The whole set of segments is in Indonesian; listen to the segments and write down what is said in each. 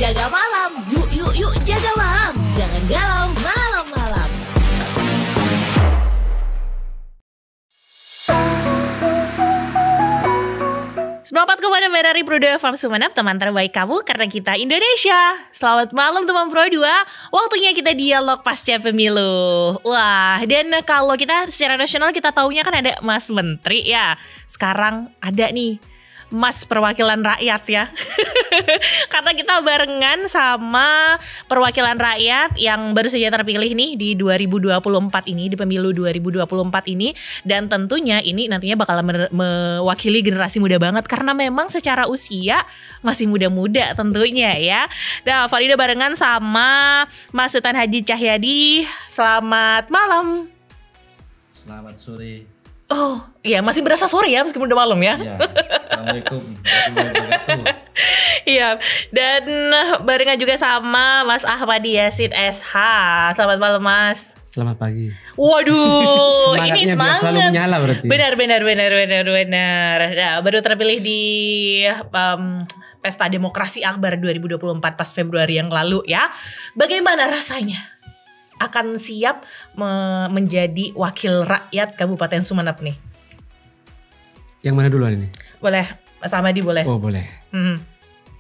jaga malam. Yuk jaga malam. Jangan galau malam-malam. Sempat kepada Merari Pro 2 Farm Sumenep, teman terbaik kamu karena kita Indonesia. Selamat malam teman Pro 2. Waktunya kita dialog pasca pemilu. Wah, dan kalau kita secara nasional kita taunya kan ada Mas Menteri ya. Sekarang ada nih Mas Perwakilan Rakyat ya. Karena kita barengan sama perwakilan rakyat yang baru saja terpilih nih di 2024 ini, di pemilu 2024 ini. Dan tentunya ini nantinya bakal mewakili generasi muda banget. Karena memang secara usia masih muda-muda tentunya ya. Nah, Farida barengan sama Mas Sultan Haji Cahyadi. Selamat malam. Selamat sore. Oh, iya masih berasa sore ya meskipun udah malam ya. Iya. Assalamualaikum warahmatullahi wabarakatuh. Iya, dan barengan juga sama Mas Ahmadi Yasin SH. Selamat malam Mas. Selamat pagi. Waduh, ini semangatnya semangat. Selalu menyala berarti. Benar. Nah, baru terpilih di Pesta Demokrasi Akbar 2024 pas Februari yang lalu ya. Bagaimana rasanya? Akan siap menjadi wakil rakyat Kabupaten Sumenep nih? Yang mana duluan ini? Boleh, Mas Ahmadi boleh. Oh boleh.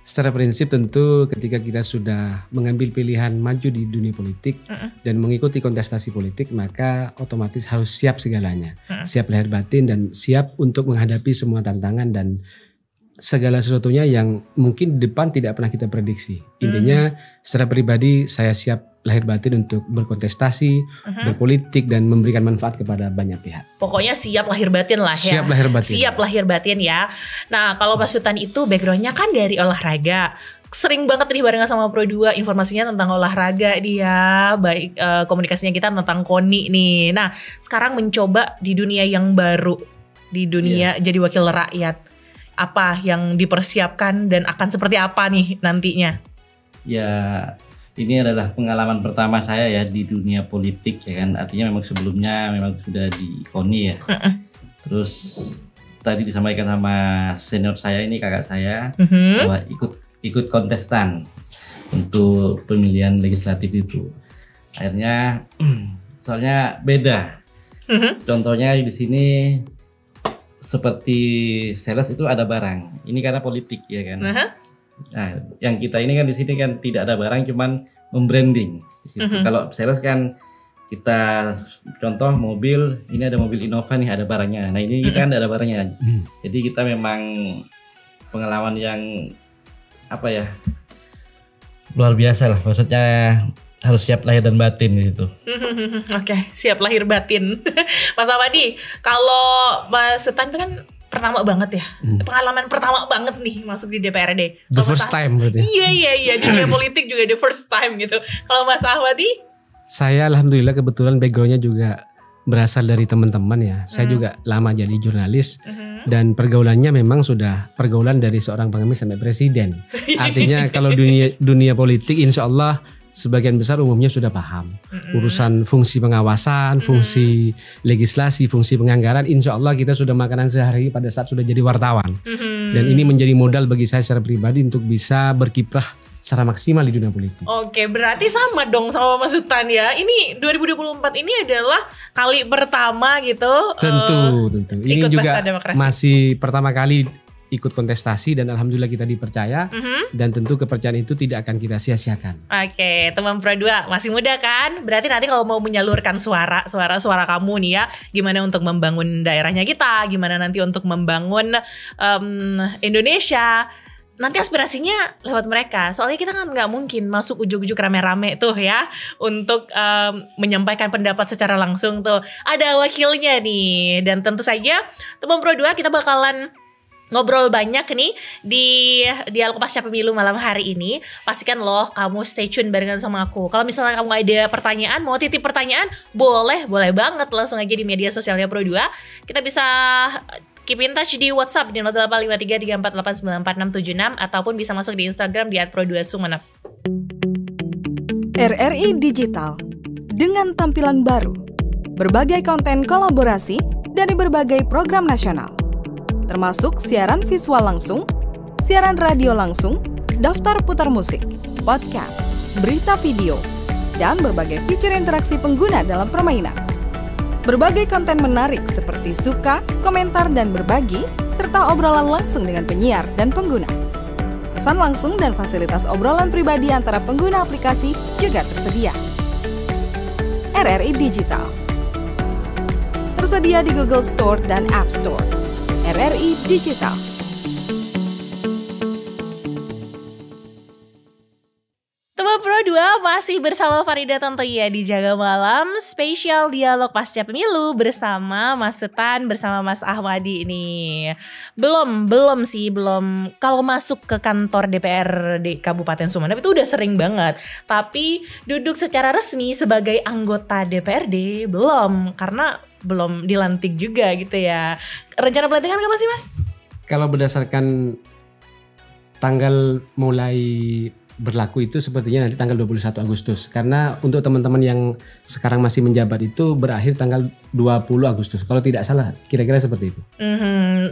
Secara prinsip tentu ketika kita sudah mengambil pilihan maju di dunia politik dan mengikuti kontestasi politik, maka otomatis harus siap segalanya. Siap lahir batin dan siap untuk menghadapi semua tantangan dan segala sesuatunya yang mungkin di depan tidak pernah kita prediksi. Intinya secara pribadi saya siap lahir batin untuk berkontestasi, berpolitik dan memberikan manfaat kepada banyak pihak. Pokoknya siap lahir batin lah ya. Siap lahir batin. Siap lahir batin ya. Nah kalau Mas Sultan itu backgroundnya kan dari olahraga. Sering banget nih barengan sama Pro 2 informasinya tentang olahraga dia. Baik komunikasinya kita tentang KONI nih. Nah sekarang mencoba di dunia yang baru. Di dunia jadi wakil rakyat. Apa yang dipersiapkan dan akan seperti apa nih nantinya? Ya, ini adalah pengalaman pertama saya ya di dunia politik ya kan. Artinya memang sebelumnya memang sudah di KONI ya. Terus tadi disampaikan sama senior saya ini, kakak saya, bahwa ikut kontestan untuk pemilihan legislatif itu. Akhirnya soalnya beda. Contohnya di sini seperti sales itu ada barang. Ini karena politik ya kan. Nah, yang kita ini kan di sini kan tidak ada barang, cuman membranding. Kalau sales kan kita contoh mobil, ini ada mobil Innova nih, ada barangnya. Nah ini kita kan ada barangnya. Jadi kita memang pengalaman yang apa ya, luar biasa lah. Maksudnya harus siap lahir dan batin gitu. Oke, siap lahir batin. Mas Ahmadi, kalau Mas Sultan itu kan pertama banget ya, pengalaman pertama banget nih masuk di DPRD. The first time berarti. Iya, di dunia politik juga the first time gitu. Kalau Mas Ahmadi? Saya alhamdulillah kebetulan backgroundnya juga berasal dari teman-teman ya. Saya juga lama jadi jurnalis dan pergaulannya memang sudah pergaulan dari seorang pengemis sampai presiden. Artinya kalau dunia politik insya Allah sebagian besar umumnya sudah paham urusan fungsi pengawasan, fungsi legislasi, fungsi penganggaran. Insya Allah kita sudah makanan sehari pada saat sudah jadi wartawan. Dan ini menjadi modal bagi saya secara pribadi untuk bisa berkiprah secara maksimal di dunia politik. Oke, berarti sama dong sama Mas Sultan ya. Ini 2024 ini adalah kali pertama gitu. Tentu. Ini juga masih pertama kali ikut kontestasi dan alhamdulillah kita dipercaya dan tentu kepercayaan itu tidak akan kita sia-siakan. Oke, teman Pro 2 masih muda kan? Berarti nanti kalau mau menyalurkan suara kamu nih ya, gimana untuk membangun daerahnya kita, gimana nanti untuk membangun Indonesia. Nanti aspirasinya lewat mereka. Soalnya kita kan nggak mungkin masuk ujuk-ujuk rame-rame tuh ya untuk menyampaikan pendapat secara langsung tuh. Ada wakilnya nih dan tentu saja teman Pro 2 kita bakalan ngobrol banyak nih di dialog pasca pemilu malam hari ini. Pastikan loh kamu stay tune barengan sama aku. Kalau misalnya kamu ada pertanyaan, mau titip pertanyaan, boleh banget langsung aja di media sosialnya Pro 2. Kita bisa keep in touch di WhatsApp di 085334894676 ataupun bisa masuk di Instagram di @pro2sumenep. RRI Digital dengan tampilan baru, berbagai konten kolaborasi dari berbagai program nasional, termasuk siaran visual langsung, siaran radio langsung, daftar putar musik, podcast, berita video, dan berbagai fitur interaksi pengguna dalam permainan. Berbagai konten menarik seperti suka, komentar, dan berbagi, serta obrolan langsung dengan penyiar dan pengguna. Pesan langsung dan fasilitas obrolan pribadi antara pengguna aplikasi juga tersedia. RRI Digital tersedia di Google Store dan App Store. RRI Digital. Teman Pro 2 masih bersama Farida tentunya di Jaga Malam spesial dialog pasca pemilu bersama Mas Sultan bersama Mas Ahmadi ini. Belum kalau masuk ke kantor DPRD Kabupaten Sumeneb itu udah sering banget. Tapi duduk secara resmi sebagai anggota DPRD belum, karena belum dilantik juga gitu ya. Rencana pelantikan kapan sih, Mas? Kalau berdasarkan tanggal mulai berlaku itu sepertinya nanti tanggal 21 Agustus. Karena untuk teman-teman yang sekarang masih menjabat itu berakhir tanggal 20 Agustus. Kalau tidak salah, kira-kira seperti itu.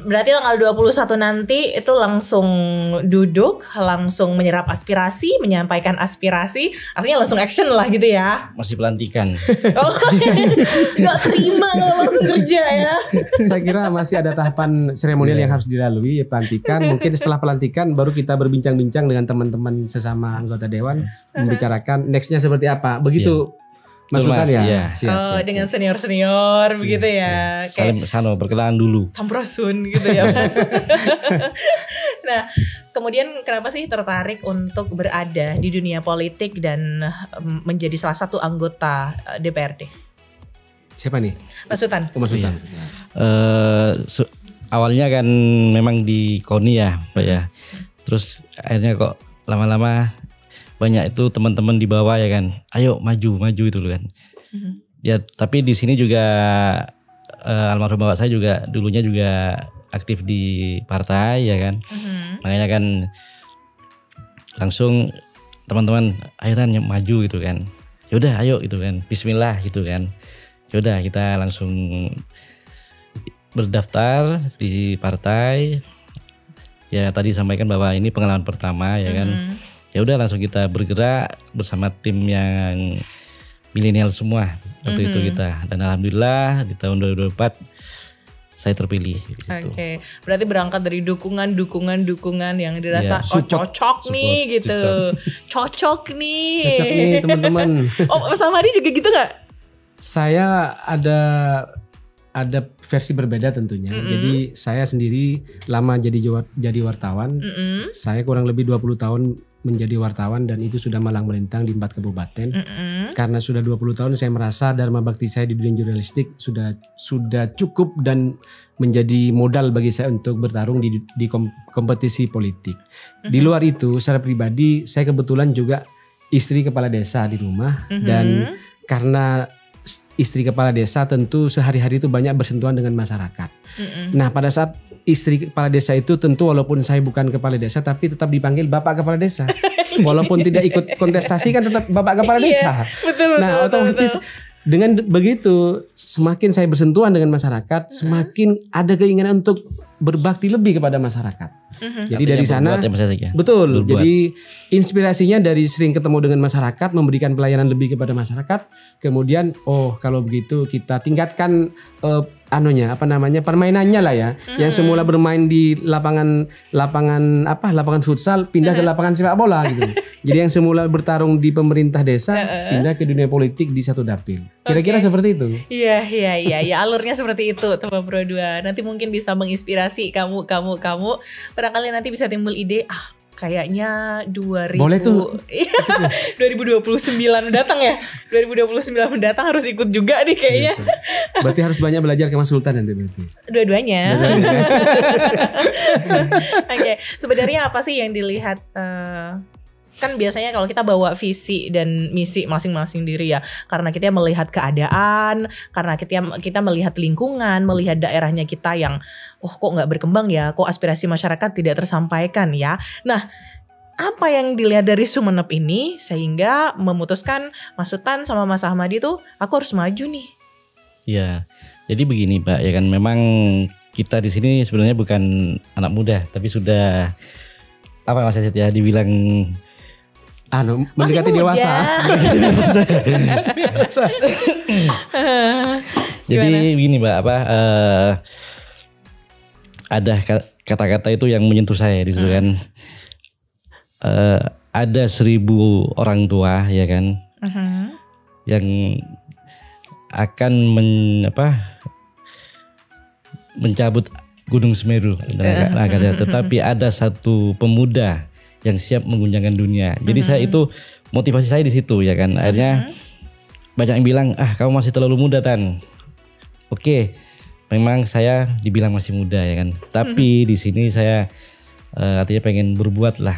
Berarti tanggal 21 nanti itu langsung duduk, langsung menyerap aspirasi, menyampaikan aspirasi, artinya langsung action lah gitu ya. Masih pelantikan. Oh, gak terima kalau langsung kerja ya. Saya kira masih ada tahapan seremonial yang harus dilalui, pelantikan. Mungkin setelah pelantikan baru kita berbincang-bincang dengan teman-teman sesama anggota dewan, membicarakan nextnya seperti apa. Begitu Mas Sultan ya? Siap. Dengan senior-senior begitu ya. Saling berkenalan dulu. Samprasun gitu ya Mas. Nah, kemudian kenapa sih tertarik untuk berada di dunia politik dan menjadi salah satu anggota DPRD? Siapa nih? Mas Sultan. Mas Sultan. Awalnya kan memang di KONI ya Pak ya. Terus akhirnya kok lama-lama banyak itu teman-teman di bawah ya kan, ayo maju itu loh kan. Ya tapi di sini juga almarhum bapak saya juga dulunya juga aktif di partai ya kan. Makanya kan langsung teman-teman akhirnya maju gitu kan. Yaudah ayo gitu kan, bismillah gitu kan. Yaudah kita langsung berdaftar di partai. Ya tadi sampaikan bahwa ini pengalaman pertama ya kan. Ya udah langsung kita bergerak bersama tim yang milenial semua waktu itu kita. Dan alhamdulillah di tahun 2024 saya terpilih gitu. Oke. Berarti berangkat dari dukungan yang dirasa cocok nih gitu. Cocok nih teman-teman. Oh, Mas Ahmadi juga gitu gak? Saya ada versi berbeda tentunya. Jadi saya sendiri lama jadi wartawan. Saya kurang lebih 20 tahun menjadi wartawan dan itu sudah malang melintang di 4 kabupaten. Karena sudah 20 tahun saya merasa dharma bakti saya di dunia jurnalistik sudah cukup dan menjadi modal bagi saya untuk bertarung di kompetisi politik. Di luar itu secara pribadi saya kebetulan juga istri kepala desa di rumah dan karena istri kepala desa tentu sehari-hari itu banyak bersentuhan dengan masyarakat. Nah pada saat istri kepala desa itu tentu walaupun saya bukan kepala desa tapi tetap dipanggil Bapak Kepala Desa. Walaupun tidak ikut kontestasi kan tetap Bapak Kepala Desa. Betul, nah otomatis dengan begitu semakin saya bersentuhan dengan masyarakat semakin ada keinginan untuk berbakti lebih kepada masyarakat. Jadi dari sana betul. Jadi inspirasinya dari sering ketemu dengan masyarakat, memberikan pelayanan lebih kepada masyarakat. Kemudian kalau begitu kita tingkatkan permainannya lah ya. Yang semula bermain di lapangan futsal pindah ke lapangan sepak bola gitu. Jadi yang semula bertarung di pemerintah desa pindah ke dunia politik di satu dapil. Kira-kira seperti itu. Iya, alurnya seperti itu teman Pro 2. Nanti mungkin bisa menginspirasi kamu. Barangkali nanti bisa timbul ide, kayaknya 2029 datang ya. 2029 mendatang harus ikut juga nih kayaknya. Berarti harus banyak belajar ke Mas Sultan nanti berarti. Dua-duanya. Oke, sebenarnya apa sih yang dilihat kan biasanya kalau kita bawa visi dan misi masing-masing diri ya, karena kita melihat keadaan, karena kita melihat lingkungan, melihat daerahnya kita yang kok nggak berkembang ya, kok aspirasi masyarakat tidak tersampaikan ya. Nah, apa yang dilihat dari Sumeneb ini sehingga memutuskan Mas Sultan sama Mas Ahmadi tuh aku harus maju nih. Iya, jadi begini Pak ya kan, memang kita di sini sebenarnya bukan anak muda tapi sudah apa Mas Yasid ya, dibilang mendekati dewasa. Jadi begini Mbak, ada kata-kata itu yang menyentuh saya di situ kan. Ada 1000 orang tua ya kan, yang akan mencabut Gunung Semeru, tetapi ada satu pemuda yang siap mengguncangkan dunia. Jadi saya itu motivasi saya di situ ya kan. Akhirnya banyak yang bilang, kamu masih terlalu muda Tan. Oke, memang saya dibilang masih muda ya kan. Tapi di sini saya artinya pengen berbuat lah.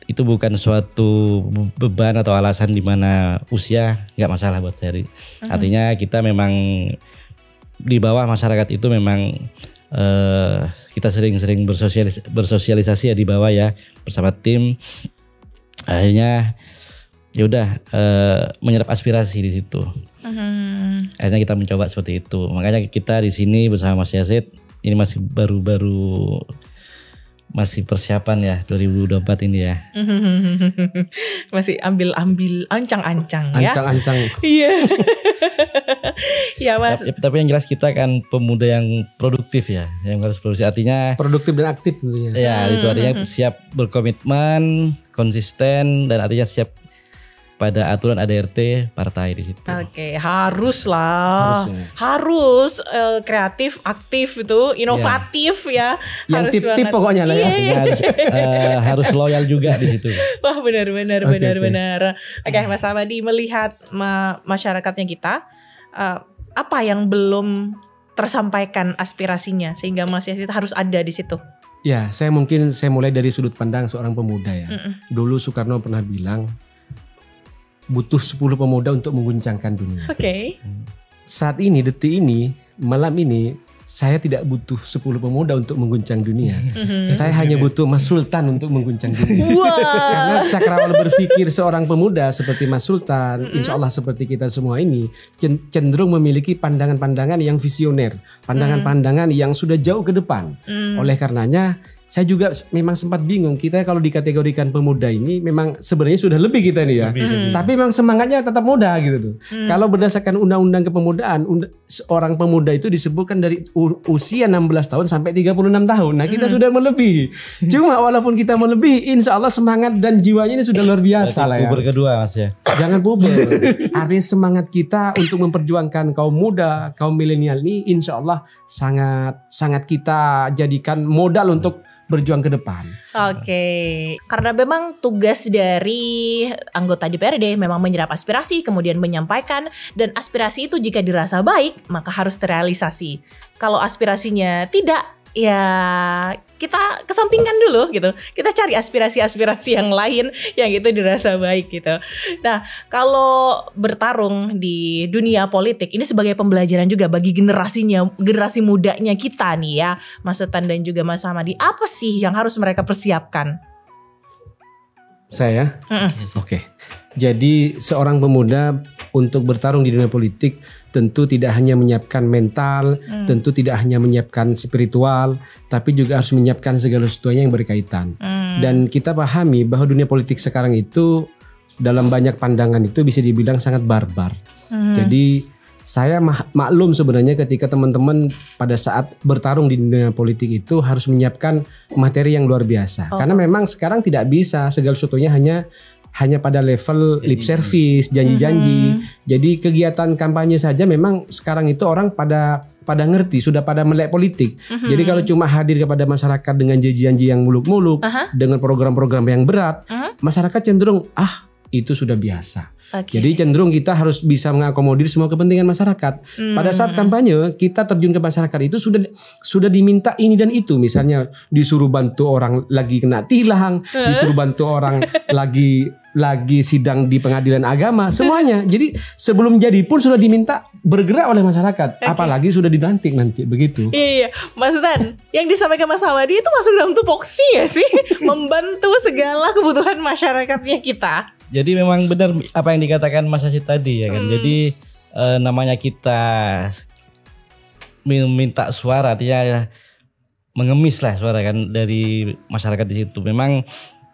Itu bukan suatu beban atau alasan di mana usia nggak masalah buat saya. Artinya kita memang di bawah masyarakat itu memang kita sering-sering bersosialisasi ya di bawah ya bersama tim. Akhirnya ya udah menyerap aspirasi di situ. Akhirnya kita mencoba seperti itu. Makanya kita di sini bersama Mas Yasid ini masih baru masih persiapan ya 2024 ini ya. Masih ambil ancang-ancang ya. Ancang-ancang. Iya. Ya Mas. Tapi yang jelas kita kan pemuda yang produktif ya, yang harus produktif, artinya produktif dan aktif tentunya. Ya itu artinya siap berkomitmen, konsisten, dan artinya siap pada aturan ADRT partai di situ. Oke, harus lah. Harus kreatif, aktif itu, inovatif ya. Yang tip-tip pokoknya lah ya. Harus loyal juga di situ. Wah, benar. Oke, Mas Hamadi, melihat masyarakatnya kita, apa yang belum tersampaikan aspirasinya sehingga Mas Yasid harus ada di situ? Ya, saya mulai dari sudut pandang seorang pemuda ya. Dulu Soekarno pernah bilang butuh 10 pemuda untuk mengguncangkan dunia. Oke. Saat ini, detik ini, malam ini, saya tidak butuh 10 pemuda untuk mengguncang dunia. Saya hanya butuh Mas Sultan untuk mengguncang dunia. Karena cakrawala berpikir seorang pemuda seperti Mas Sultan, insya Allah seperti kita semua ini, cenderung memiliki pandangan-pandangan yang visioner, pandangan-pandangan yang sudah jauh ke depan. Oleh karenanya, saya juga memang sempat bingung, kita kalau dikategorikan pemuda ini memang sebenarnya sudah lebih kita nih ya. Tapi memang semangatnya tetap muda gitu tuh. Kalau berdasarkan undang-undang kepemudaan, seorang pemuda itu disebutkan dari usia 16 tahun sampai 36 tahun. Nah kita sudah melebihi. Cuma walaupun kita melebihi, insya Allah semangat dan jiwanya ini sudah luar biasa lah ya. Puber kedua Mas ya. Jangan puber. Artinya semangat kita untuk memperjuangkan kaum muda, kaum milenial ini insya Allah sangat kita jadikan modal untuk berjuang ke depan. Oke. Karena memang tugas dari anggota DPRD memang menyerap aspirasi, kemudian menyampaikan, dan aspirasi itu jika dirasa baik maka harus terrealisasi. Kalau aspirasinya tidak, ya kita kesampingkan dulu gitu. Kita cari aspirasi-aspirasi yang lain yang itu dirasa baik gitu. Nah, kalau bertarung di dunia politik ini sebagai pembelajaran juga bagi generasi mudanya kita nih ya, Mas Sultan dan juga Mas Hamadi, apa sih yang harus mereka persiapkan? Saya? Oke. Jadi seorang pemuda untuk bertarung di dunia politik tentu tidak hanya menyiapkan mental, tentu tidak hanya menyiapkan spiritual, tapi juga harus menyiapkan segala sesuatunya yang berkaitan. Dan kita pahami bahwa dunia politik sekarang itu dalam banyak pandangan itu bisa dibilang sangat barbar. Jadi saya maklum sebenarnya ketika teman-teman pada saat bertarung di dunia politik itu harus menyiapkan materi yang luar biasa. Karena memang sekarang tidak bisa segala sesuatunya hanya pada level lip service, janji-janji. Jadi kegiatan kampanye saja memang sekarang itu orang pada ngerti, sudah pada melek politik. Jadi kalau cuma hadir kepada masyarakat dengan janji-janji yang muluk-muluk, dengan program-program yang berat, masyarakat cenderung itu sudah biasa. Jadi cenderung kita harus bisa mengakomodir semua kepentingan masyarakat. Pada saat kampanye kita terjun ke masyarakat itu sudah diminta ini dan itu. Misalnya disuruh bantu orang lagi kena tilang, disuruh bantu orang lagi sidang di pengadilan agama, semuanya. Jadi sebelum jadi pun sudah diminta bergerak oleh masyarakat. Apalagi sudah dilantik nanti begitu. Iya, Mas Sultan, yang disampaikan Mas Hamadi itu masuk dalam tupoksi ya sih, membantu segala kebutuhan masyarakatnya kita. Jadi memang benar apa yang dikatakan Mas Yasid tadi ya kan. Jadi namanya kita minta suara, artinya mengemis lah suara kan dari masyarakat di situ. Memang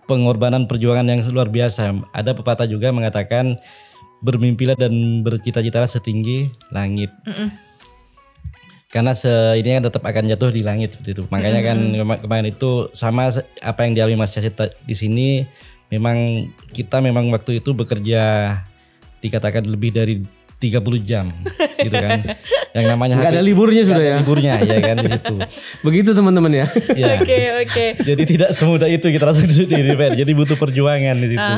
pengorbanan perjuangan yang luar biasa. Ada pepatah juga mengatakan bermimpilah dan bercita-citalah setinggi langit. Karena ini kan tetap akan jatuh di langit seperti itu. Makanya kan kemarin itu sama apa yang dialami Mas Yasid di sini. Memang kita memang waktu itu bekerja dikatakan lebih dari 30 jam gitu kan. Yang namanya nggak ada liburnya sudah ya. Liburnya ya kan gitu. Begitu teman-teman ya. Ya. Oke. Jadi tidak semudah itu kita langsung duduk di DPR. Jadi butuh perjuangan di situ.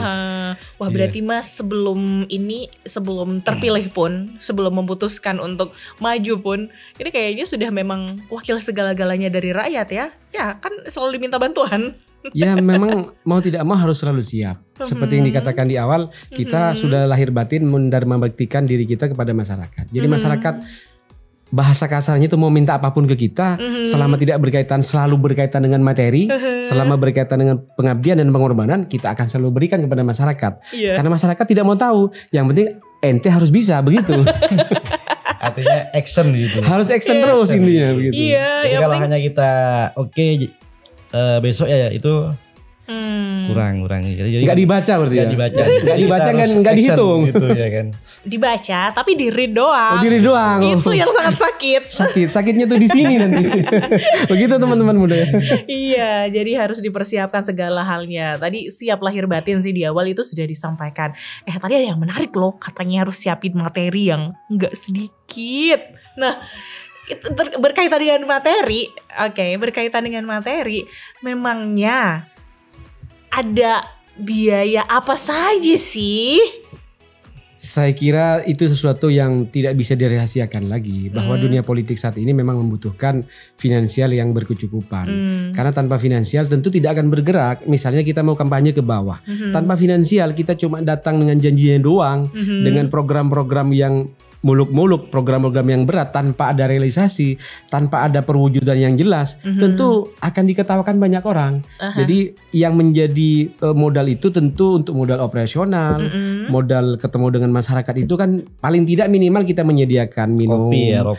Wah berarti Mas sebelum terpilih pun, sebelum memutuskan untuk maju pun, ini kayaknya sudah memang wakil segala-galanya dari rakyat ya. Ya kan selalu diminta bantuan. Ya memang mau tidak mau harus selalu siap. Seperti yang dikatakan di awal, kita sudah lahir batin membuktikan diri kita kepada masyarakat. Jadi masyarakat bahasa kasarnya itu mau minta apapun ke kita, selama tidak selalu berkaitan dengan materi, selama berkaitan dengan pengabdian dan pengorbanan, kita akan selalu berikan kepada masyarakat. Karena masyarakat tidak mau tahu, yang penting ente harus bisa begitu. Artinya action gitu. Harus action terus intinya begitu. Jadi kalau hanya kita besok ya itu kurang. Jadi nggak dibaca berarti nggak ya. dibaca. Nggak dibaca kan nggak dihitung. Gitu, ya kan. Dibaca tapi di read doang. Di read doang. Itu yang sangat sakit. Sakitnya tuh di sini nanti. Begitu teman-teman muda ya. Iya, jadi harus dipersiapkan segala halnya. Tadi siap lahir batin sih di awal itu sudah disampaikan. Tadi ada yang menarik loh, katanya harus siapin materi yang nggak sedikit. Nah, itu berkaitan dengan materi. Berkaitan dengan materi, memangnya ada biaya apa saja sih? Saya kira itu sesuatu yang tidak bisa dirahasiakan lagi, bahwa dunia politik saat ini memang membutuhkan finansial yang berkecukupan. Karena tanpa finansial tentu tidak akan bergerak. Misalnya kita mau kampanye ke bawah, tanpa finansial kita cuma datang dengan janjinya doang, dengan program-program yang muluk-muluk, program-program yang berat tanpa ada realisasi, tanpa ada perwujudan yang jelas, tentu akan diketawakan banyak orang. Jadi yang menjadi modal itu tentu untuk modal operasional, modal ketemu dengan masyarakat itu kan paling tidak minimal kita menyediakan minum,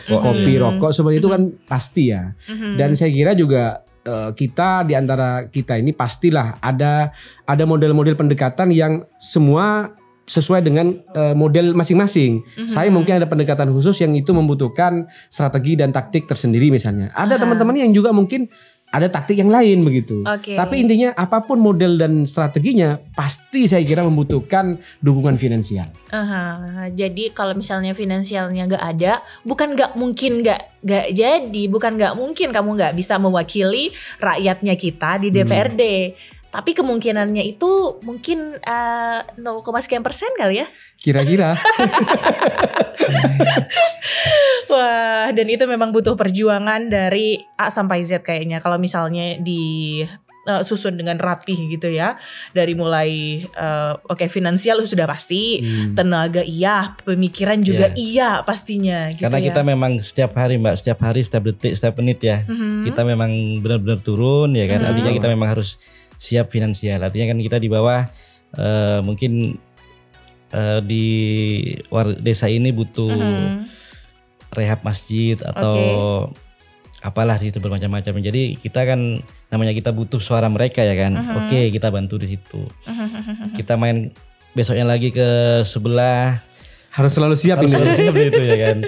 kopi, rokok, seperti itu kan pasti ya. Dan saya kira juga kita di antara kita ini pastilah ada model-model pendekatan yang semua sesuai dengan model masing-masing. Saya mungkin ada pendekatan khusus yang itu membutuhkan strategi dan taktik tersendiri misalnya. Ada teman-teman yang juga mungkin ada taktik yang lain begitu. Tapi intinya apapun model dan strateginya pasti saya kira membutuhkan dukungan finansial. Jadi kalau misalnya finansialnya nggak ada, bukan nggak mungkin nggak jadi, bukan nggak mungkin kamu nggak bisa mewakili rakyatnya kita di DPRD. Tapi kemungkinannya itu mungkin 0,sekian% kali ya? Kira-kira. Wah, dan itu memang butuh perjuangan dari A sampai Z kayaknya. Kalau misalnya susun dengan rapih gitu ya. Dari mulai finansial sudah pasti, tenaga iya, pemikiran juga iya pastinya gitu. Karena kita memang setiap hari Mbak, setiap detik, setiap menit ya. Kita memang benar-benar turun ya kan. Artinya kita memang harus siap finansial. Artinya kan kita di bawah mungkin di desa ini butuh rehab masjid atau apalah itu bermacam-macam. Jadi kita kan namanya kita butuh suara mereka ya kan. Oke, kita bantu di situ. Kita main besoknya lagi ke sebelah. Harus selalu siap ini. Selalu siap itu ya kan.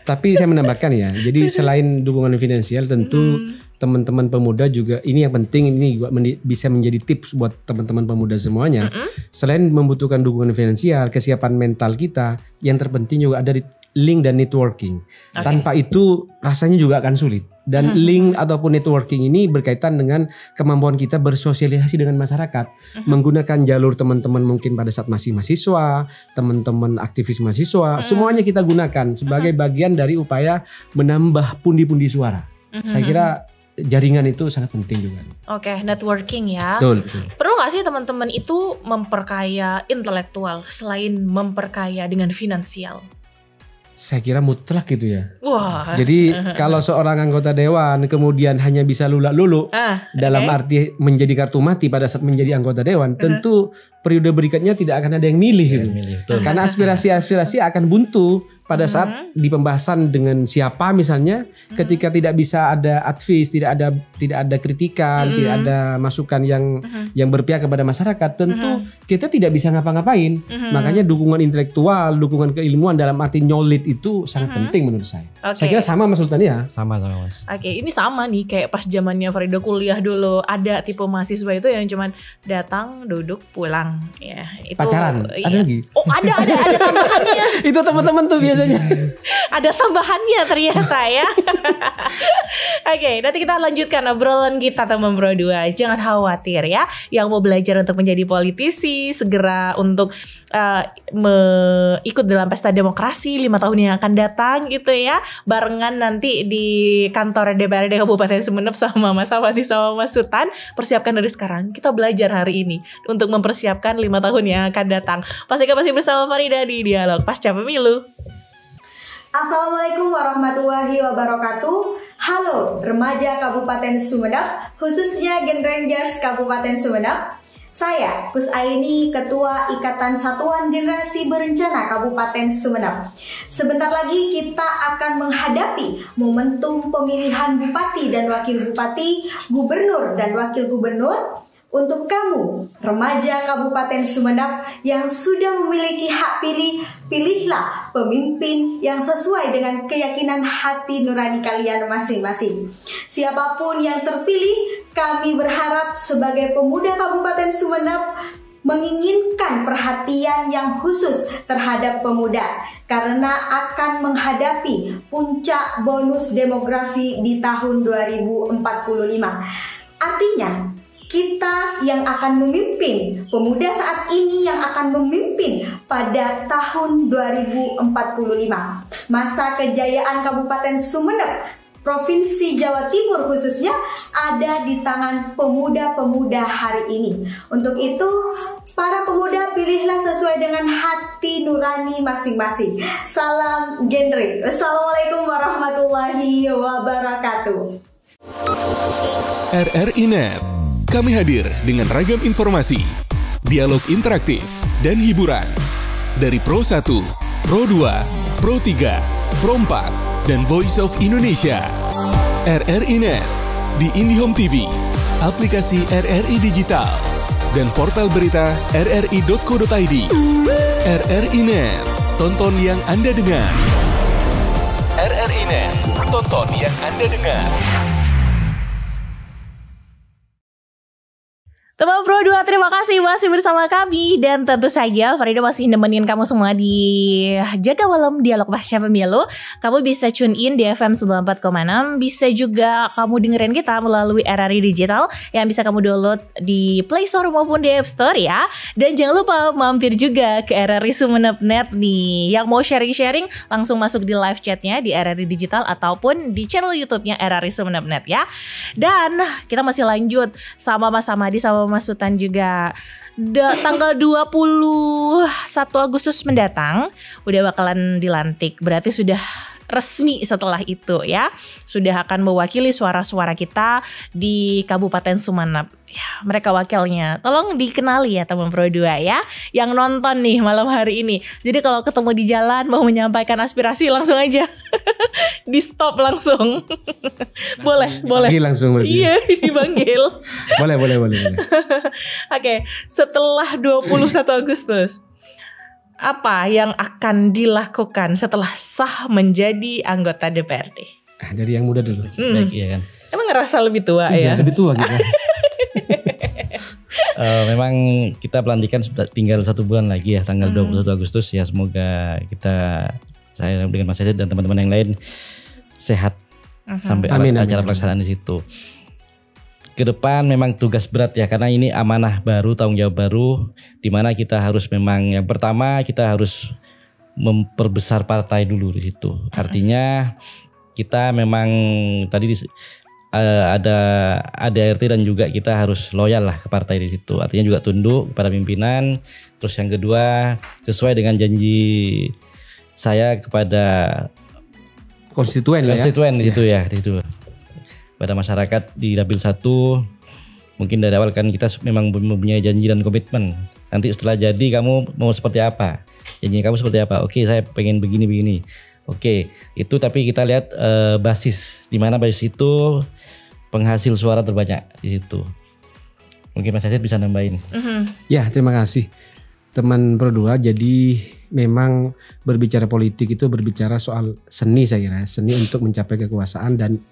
Tapi saya menambahkan ya. Jadi selain dukungan finansial tentu teman-teman pemuda juga ini yang penting, ini juga bisa menjadi tips buat teman-teman pemuda semuanya. Selain membutuhkan dukungan finansial, kesiapan mental kita, yang terpenting juga ada link dan networking. Tanpa itu rasanya juga akan sulit. Dan link ataupun networking ini berkaitan dengan kemampuan kita bersosialisasi dengan masyarakat. Menggunakan jalur teman-teman mungkin pada saat masih mahasiswa, teman-teman aktivis mahasiswa, semuanya kita gunakan sebagai bagian dari upaya menambah pundi-pundi suara. Saya kira jaringan itu sangat penting juga. Networking ya. Betul. Perlu gak sih teman-teman itu memperkaya intelektual selain memperkaya dengan finansial? Saya kira mutlak gitu ya. Wah. Jadi kalau seorang anggota dewan kemudian hanya bisa lulak-luluk dalam arti menjadi kartu mati pada saat menjadi anggota dewan, tentu periode berikutnya tidak akan ada yang milih gitu. Karena aspirasi-aspirasi akan buntu pada saat di pembahasan dengan siapa misalnya, ketika tidak bisa ada advice, tidak ada kritikan, tidak ada masukan yang berpihak kepada masyarakat, tentu kita tidak bisa ngapa-ngapain. Makanya dukungan intelektual, dukungan keilmuan dalam arti knowledge itu sangat penting menurut saya. Saya kira sama Mas Sultan ya. Sama Mas. Oke, ini sama nih kayak pas zamannya Farida kuliah dulu, ada tipe mahasiswa itu yang cuman datang, duduk, pulang ya. Itu Pacaran, ada lagi. Oh, ada tambahannya. Itu teman-teman tuh biasanya. Ada tambahannya ternyata ya. Oke, nanti kita lanjutkan obrolan kita teman Pro 2. Jangan khawatir ya, yang mau belajar untuk menjadi politisi segera untuk ikut dalam pesta demokrasi 5 tahun yang akan datang gitu ya. Barengan nanti di kantor DPRD Kabupaten Sumeneb sama Mas Ahmadi sama Mas Sultan. Persiapkan dari sekarang. Kita belajar hari ini untuk mempersiapkan 5 tahun yang akan datang. Pastikan masih bersama Farida di Dialog Pasca Pemilu. Assalamualaikum warahmatullahi wabarakatuh. Halo remaja Kabupaten Sumeneb, khususnya Gen Rangers Kabupaten Sumeneb. Saya Kus Aini, Ketua Ikatan Satuan Generasi Berencana Kabupaten Sumeneb. Sebentar lagi kita akan menghadapi momentum pemilihan bupati dan wakil bupati, gubernur dan wakil gubernur. Untuk kamu, remaja Kabupaten Sumeneb yang sudah memiliki hak pilih, pilihlah pemimpin yang sesuai dengan keyakinan hati nurani kalian masing-masing. Siapapun yang terpilih, kami berharap sebagai pemuda Kabupaten Sumeneb menginginkan perhatian yang khusus terhadap pemuda karena akan menghadapi puncak bonus demografi di tahun 2045. Artinya, kita yang akan memimpin, pemuda saat ini yang akan memimpin pada tahun 2045. Masa kejayaan Kabupaten Sumeneb, Provinsi Jawa Timur khususnya ada di tangan pemuda-pemuda hari ini. Untuk itu, para pemuda pilihlah sesuai dengan hati nurani masing-masing. Salam genre. Wassalamualaikum warahmatullahi wabarakatuh. RRI Net. Kami hadir dengan ragam informasi, dialog interaktif, dan hiburan. Dari Pro 1, Pro 2, Pro 3, Pro 4, dan Voice of Indonesia. RRI Net, di IndiHome TV, aplikasi RRI Digital, dan portal berita rri.co.id. RRI Net, tonton yang Anda dengar. RRI Net, tonton yang Anda dengar. Teman Pro 2, terima kasih masih bersama kami. Dan tentu saja Farida masih nemenin kamu semua di Jaga Malam Dialog Pasca Pemilu. Kamu bisa tune in di FM 94,6. Bisa juga kamu dengerin kita melalui RRI Digital yang bisa kamu download di Play Store maupun di App Store ya. Dan jangan lupa mampir juga ke RRI Sumeneb.net nih. Yang mau sharing-sharing langsung masuk di live chatnya di RRI Digital ataupun di channel YouTube-nya RRI Sumeneb.net ya. Dan kita masih lanjut sama Mas Ahmadi sama Mas Sultan juga. Tanggal 21 Agustus mendatang udah bakalan dilantik. Berarti sudah resmi setelah itu ya. Sudah akan mewakili suara-suara kita di Kabupaten Sumeneb. Ya, mereka wakilnya. Tolong dikenali ya teman Pro 2 ya. Yang nonton nih malam hari ini. Jadi kalau ketemu di jalan mau menyampaikan aspirasi langsung aja. Di stop langsung. boleh. Dipanggil langsung berarti. Iya, dipanggil. boleh. Oke, setelah 21 Agustus apa yang akan dilakukan setelah sah menjadi anggota DPRD? Dari yang muda dulu. Baik, iya kan. Emang ngerasa lebih tua ya? Lebih tua gitu. Memang kita pelantikan tinggal 1 bulan lagi ya, tanggal 21 Agustus ya. Semoga saya dengan Mas Yasir dan teman-teman yang lain sehat sampai acara pelaksanaan di situ. Ke depan memang tugas berat ya, karena ini amanah baru, tanggung jawab baru, di mana kita harus memang yang pertama kita harus memperbesar partai dulu di situ. Artinya kita memang tadi ada ADRT dan juga kita harus loyal lah ke partai di situ. Artinya juga tunduk kepada pimpinan. Terus yang kedua sesuai dengan janji saya kepada konstituen di situ ya, di situ. Pada masyarakat di Dapil 1 mungkin dari awal kan kita memang mempunyai janji dan komitmen nanti setelah jadi kamu mau seperti apa, janji kamu seperti apa. Oke, saya pengen begini. Oke, itu tapi kita lihat basis, di mana basis itu penghasil suara terbanyak di situ. Mungkin Mas Asid bisa nambahin. Ya, terima kasih teman Pro 2. Jadi memang berbicara politik itu berbicara soal seni, saya kira, seni untuk mencapai kekuasaan dan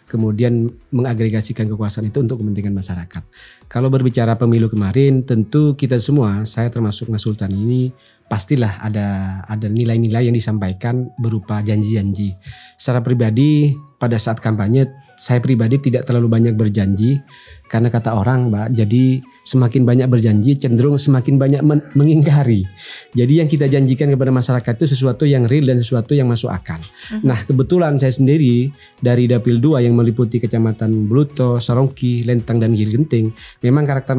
kemudian mengagregasikan kekuasaan itu untuk kepentingan masyarakat. Kalau berbicara pemilu kemarin, tentu kita semua, saya termasuk Mas Sultan ini, pastilah ada nilai-nilai yang disampaikan berupa janji-janji. Secara pribadi pada saat kampanye, saya pribadi tidak terlalu banyak berjanji karena kata orang, Mbak, jadi semakin banyak berjanji cenderung semakin banyak mengingkari. Jadi yang kita janjikan kepada masyarakat itu sesuatu yang real dan sesuatu yang masuk akal. Nah, kebetulan saya sendiri dari Dapil 2 yang meliputi Kecamatan Bluto, Sarongki, Lentang dan Gili Genting, memang karakter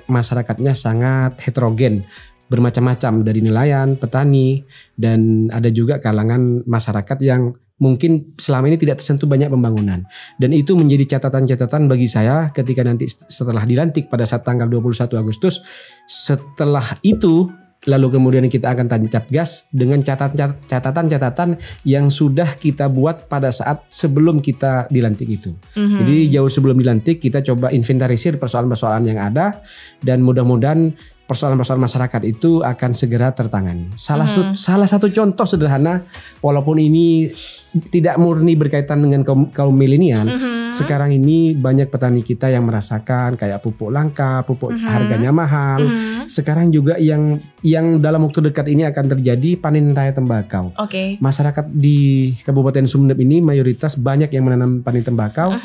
masyarakatnya sangat heterogen, bermacam-macam, dari nelayan, petani, dan ada juga kalangan masyarakat yang mungkin selama ini tidak tersentuh banyak pembangunan. Dan itu menjadi catatan-catatan bagi saya ketika nanti setelah dilantik pada saat tanggal 21 Agustus. Setelah itu lalu kemudian kita akan tancap gas dengan catatan-catatan yang sudah kita buat pada saat sebelum kita dilantik itu. Jadi jauh sebelum dilantik kita coba inventarisir persoalan-persoalan yang ada, dan mudah-mudahan persoalan-persoalan masyarakat itu akan segera tertangani. Salah satu contoh sederhana, walaupun ini tidak murni berkaitan dengan kaum milenial, sekarang ini banyak petani kita yang merasakan kayak pupuk langka, pupuk harganya mahal. Sekarang juga yang dalam waktu dekat ini akan terjadi panen raya tembakau. Masyarakat di Kabupaten Sumeneb ini mayoritas banyak yang menanam panen tembakau,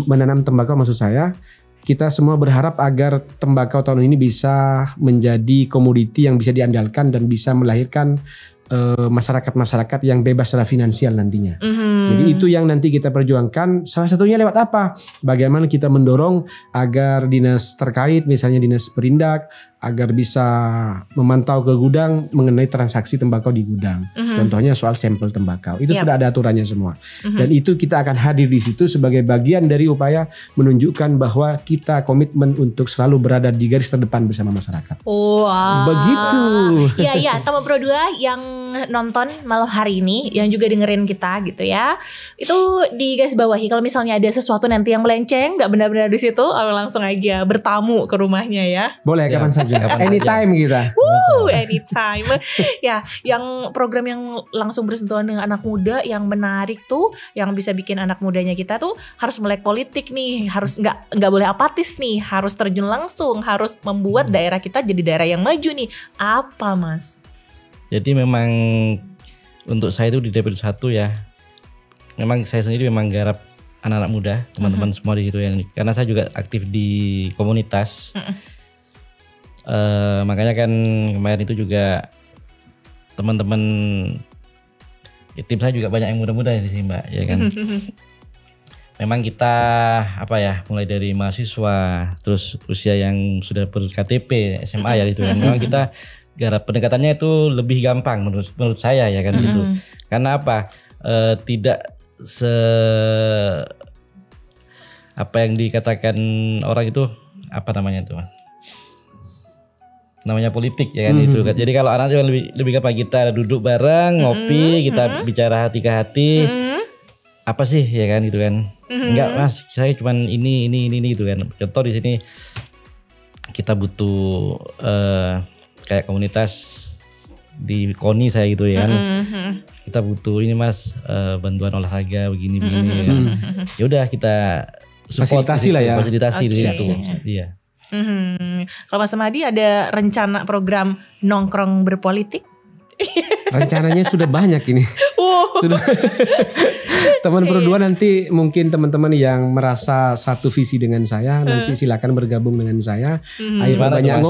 menanam tembakau maksud saya. Kita semua berharap agar tembakau tahun ini bisa menjadi komoditi yang bisa diandalkan dan bisa melahirkan masyarakat-masyarakat yang bebas secara finansial nantinya. Jadi itu yang nanti kita perjuangkan. Salah satunya lewat apa? Bagaimana kita mendorong agar dinas terkait, misalnya dinas Perindak, agar bisa memantau ke gudang mengenai transaksi tembakau di gudang. Contohnya soal sampel tembakau. Itu sudah ada aturannya semua. Dan itu kita akan hadir di situ sebagai bagian dari upaya menunjukkan bahwa kita komitmen untuk selalu berada di garis terdepan bersama masyarakat. Begitu. Iya, teman Pro 2 yang nonton malam hari ini, yang juga dengerin kita gitu ya, itu di garis bawahi kalau misalnya ada sesuatu nanti yang melenceng, nggak benar-benar di situ, langsung aja bertamu ke rumahnya ya. Boleh, kapan saja. Anytime kita. Anytime. Ya, yang program yang langsung bersentuhan dengan anak muda yang menarik tuh, yang bisa bikin anak mudanya kita tuh harus melek politik nih, harus nggak boleh apatis nih, harus terjun langsung, harus membuat daerah kita jadi daerah yang maju nih. Apa, Mas? Jadi memang untuk saya itu di Dapil 1 ya, memang saya sendiri memang garap anak-anak muda, teman-teman semua di situ ya, karena saya juga aktif di komunitas. Makanya kan kemarin itu juga teman-teman tim saya juga banyak yang muda-muda di sini, Mbak, ya kan. Memang kita mulai dari mahasiswa, terus usia yang sudah ber-KTP, SMA ya gitu kan. Memang kita garap pendekatannya itu lebih gampang menurut saya ya kan gitu. Karena apa? Tidak apa yang dikatakan orang itu apa namanya itu, Mas? Namanya politik ya kan itu kan. Jadi kalau anak lebih gampang, kita duduk bareng, ngopi, kita bicara hati ke hati. Apa sih ya kan gitu kan. Enggak, Mas, saya cuman ini gitu kan. Contoh di sini kita butuh kayak komunitas di KONI saya gitu ya kan. Kita butuh ini, Mas, bantuan olahraga begini ya kan. Ya udah kita fasilitasi lah ya. Fasilitasi di situ. Iya. Kalau Mas Samadi ada rencana program nongkrong berpolitik? Rencananya sudah banyak ini. Sudah. Teman Pro 2 nanti mungkin teman-teman yang merasa satu visi dengan saya nanti silakan bergabung dengan saya. Ayo perbanyak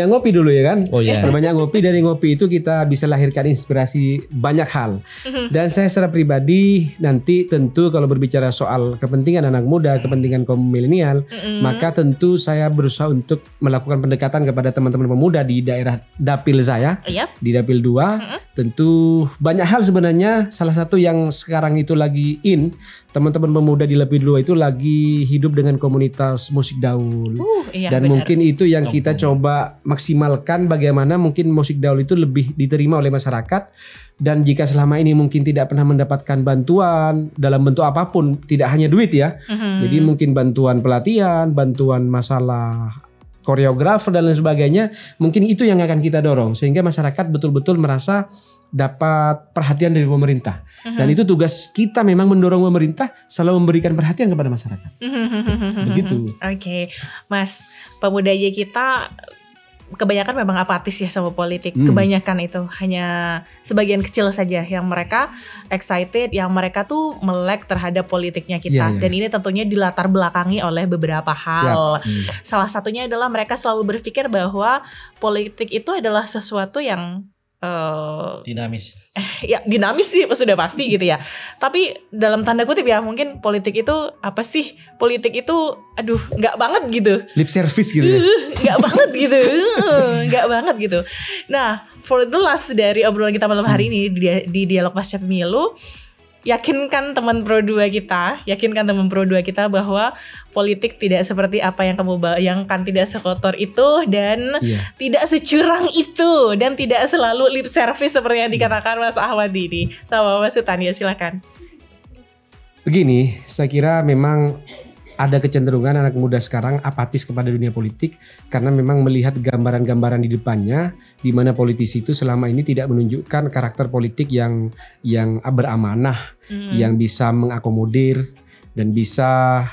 ngopi dulu ya kan. Perbanyak ngopi, dari ngopi itu kita bisa lahirkan inspirasi banyak hal. Dan saya secara pribadi nanti tentu kalau berbicara soal kepentingan anak muda, kepentingan kaum milenial, maka tentu saya berusaha untuk melakukan pendekatan kepada teman-teman pemuda di daerah dapil saya, di Dapil 2. Tentu banyak hal sebenarnya Contohnya salah satu yang sekarang itu lagi teman-teman pemuda di Lebih Dua itu lagi hidup dengan komunitas musik daul. Iya, Dan benar. mungkin itu yang kita coba maksimalkan, bagaimana mungkin musik daul itu lebih diterima oleh masyarakat. Dan jika selama ini mungkin tidak pernah mendapatkan bantuan dalam bentuk apapun, tidak hanya duit ya. Jadi mungkin bantuan pelatihan, bantuan masalah koreografer dan lain sebagainya, mungkin itu yang akan kita dorong sehingga masyarakat betul-betul merasa dapat perhatian dari pemerintah. Dan itu tugas kita, memang mendorong pemerintah selalu memberikan perhatian kepada masyarakat. Begitu. Oke, Mas, pemudanya kita kebanyakan memang apatis ya sama politik. Kebanyakan itu hanya sebagian kecil saja yang mereka excited, yang mereka tuh melek terhadap politiknya kita. Dan ini tentunya dilatar belakangi oleh beberapa hal. Salah satunya adalah mereka selalu berpikir bahwa politik itu adalah sesuatu yang Dinamis. ya dinamis sih sudah pasti gitu ya. Tapi dalam tanda kutip ya, mungkin politik itu apa sih? Politik itu aduh nggak banget gitu. Lip service gitu ya. Nggak banget gitu. Nggak banget gitu. Nah, for the last dari obrolan kita malam hari ini di Dialog Pasca Pemilu, yakinkan teman Pro 2 kita bahwa politik tidak seperti apa yang kamu bayangkan, tidak sekotor itu dan tidak securang itu dan tidak selalu lip service seperti yang dikatakan Mas Ahmad ini sama Mas Sultan. Ya silakan. Begini, saya kira memang ada kecenderungan anak muda sekarang apatis kepada dunia politik karena memang melihat gambaran-gambaran di depannya di mana politisi itu selama ini tidak menunjukkan karakter politik yang beramanah, yang bisa mengakomodir dan bisa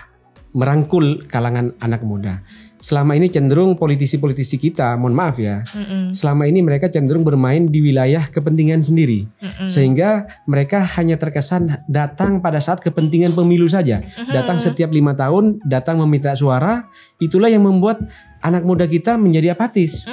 merangkul kalangan anak muda. Selama ini cenderung politisi-politisi kita, mohon maaf ya, selama ini mereka cenderung bermain di wilayah kepentingan sendiri. Sehingga mereka hanya terkesan datang pada saat kepentingan pemilu saja. Datang setiap 5 tahun, datang meminta suara. Itulah yang membuat anak muda kita menjadi apatis.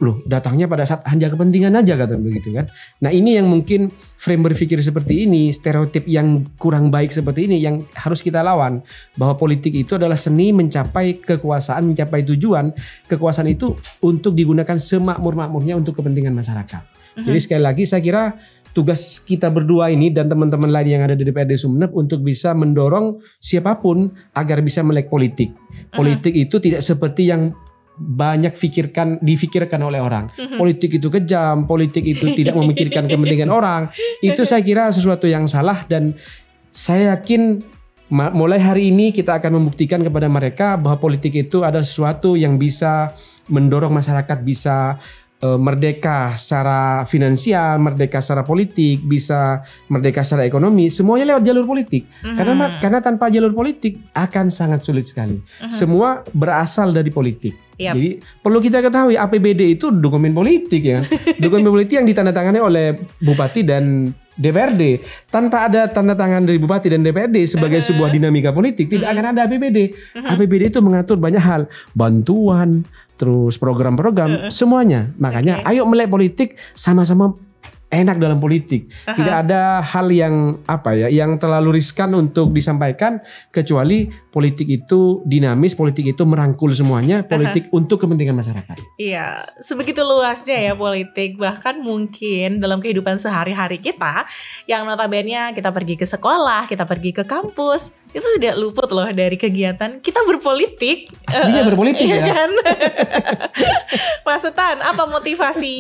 Loh, datangnya pada saat hanya kepentingan aja kata begitu kan. Nah, ini yang mungkin frame berpikir seperti ini, stereotip yang kurang baik seperti ini yang harus kita lawan, bahwa politik itu adalah seni mencapai kekuasaan, mencapai tujuan. Kekuasaan itu untuk digunakan semakmur-makmurnya untuk kepentingan masyarakat. Jadi sekali lagi saya kira tugas kita berdua ini dan teman-teman lain yang ada di DPRD Sumeneb untuk bisa mendorong siapapun agar bisa melek politik. Politik itu tidak seperti yang banyak difikirkan oleh orang. Politik itu kejam, politik itu tidak memikirkan kepentingan orang. Itu saya kira sesuatu yang salah dan saya yakin mulai hari ini kita akan membuktikan kepada mereka bahwa politik itu adalah sesuatu yang bisa mendorong masyarakat bisa merdeka secara finansial, merdeka secara politik, bisa merdeka secara ekonomi, semuanya lewat jalur politik. Karena tanpa jalur politik akan sangat sulit sekali. Semua berasal dari politik. Jadi perlu kita ketahui APBD itu dokumen politik ya. Dokumen politik yang ditandatangani oleh Bupati dan DPRD. Tanpa ada tanda tangan dari Bupati dan DPRD sebagai sebuah dinamika politik tidak akan ada APBD. APBD itu mengatur banyak hal, bantuan, terus program-program, semuanya. Makanya ayo melek politik, sama-sama enak dalam politik. Tidak ada hal yang yang terlalu riskan untuk disampaikan, kecuali politik itu dinamis, politik itu merangkul semuanya, politik untuk kepentingan masyarakat. Iya, sebegitu luasnya ya politik. Bahkan mungkin dalam kehidupan sehari-hari kita, yang notabene kita pergi ke sekolah, kita pergi ke kampus, itu tidak luput loh dari kegiatan kita berpolitik. Aslinya berpolitik ya kan? Mas Sultan, apa motivasi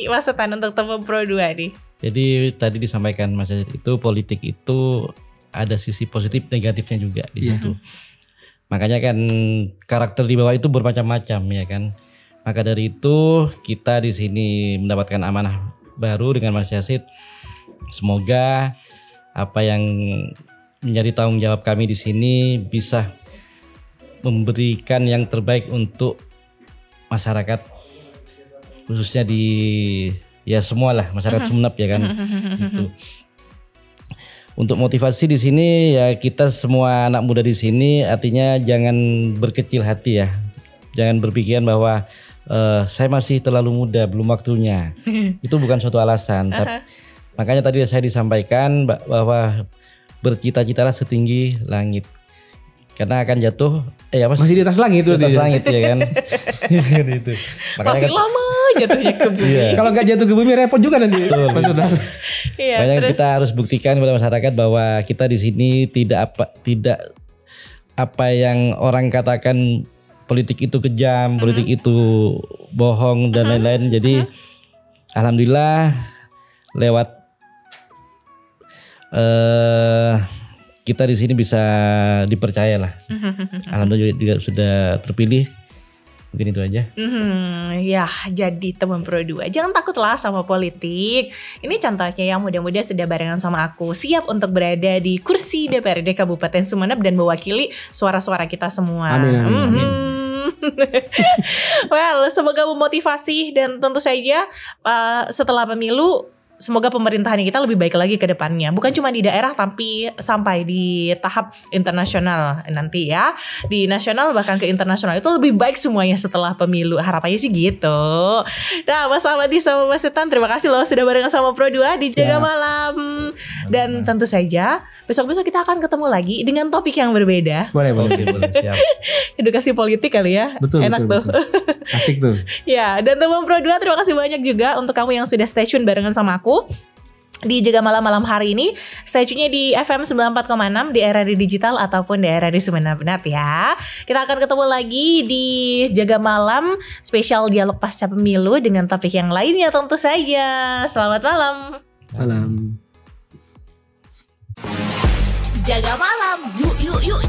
Mas Sultan untuk teman Pro 2 nih? Jadi tadi disampaikan Mas Yazid itu politik itu ada sisi positif negatifnya juga di situ. Makanya kan karakter di bawah itu bermacam-macam ya kan. Maka dari itu kita di sini mendapatkan amanah baru dengan Mas Yazid. Semoga apa yang menjadi tanggung jawab kami di sini bisa memberikan yang terbaik untuk masyarakat, khususnya di semualah masyarakat Sumeneb ya kan. Gitu. Untuk motivasi di sini ya kita semua anak muda di sini artinya jangan berkecil hati ya. Jangan berpikiran bahwa saya masih terlalu muda, belum waktunya. Itu bukan suatu alasan. Makanya tadi saya disampaikan bahwa bercita-citalah setinggi langit. Karena akan jatuh masih di atas langit di atas langit ya kan. Itu. Masih kan, lama jatuhnya ke bumi. Iya. Kalau nggak jatuh ke bumi repot juga nanti. Maksudnya. Iya, makanya terus kita harus buktikan kepada masyarakat bahwa kita di sini tidak apa yang orang katakan politik itu kejam, politik itu bohong dan lain-lain. Jadi alhamdulillah lewat kita di sini bisa dipercaya lah. Alhamdulillah juga sudah terpilih. Mungkin itu aja. Ya, jadi teman Pro 2, jangan takutlah sama politik. Ini contohnya yang muda-muda sudah barengan sama aku, siap untuk berada di kursi DPRD Kabupaten Sumeneb dan mewakili suara-suara kita semua. Amin. Well, semoga memotivasi dan tentu saja setelah pemilu semoga pemerintahan kita lebih baik lagi ke depannya. Bukan cuma di daerah tapi sampai di tahap internasional nanti ya. Di nasional bahkan ke internasional itu lebih baik semuanya setelah pemilu. Harapannya sih gitu. Nah, Mas Ahmadi sama Mas Setan, terima kasih loh sudah barengan sama Pro 2 di Jaga Malam. Dan tentu saja besok-besok kita akan ketemu lagi dengan topik yang berbeda. Boleh. Siap. Edukasi politik kali ya. Betul. Enak tuh. Asik tuh. Ya, dan teman Pro 2 terima kasih banyak juga untuk kamu yang sudah stay tune barengan sama aku di Jaga Malam hari ini. Stay tune-nya di FM 94,6 di RRI Digital ataupun di RRI Sumeneb ya. Kita akan ketemu lagi di Jaga Malam spesial dialog pasca pemilu dengan topik yang lainnya tentu saja. Selamat malam. Salam. Jaga Malam. Yuk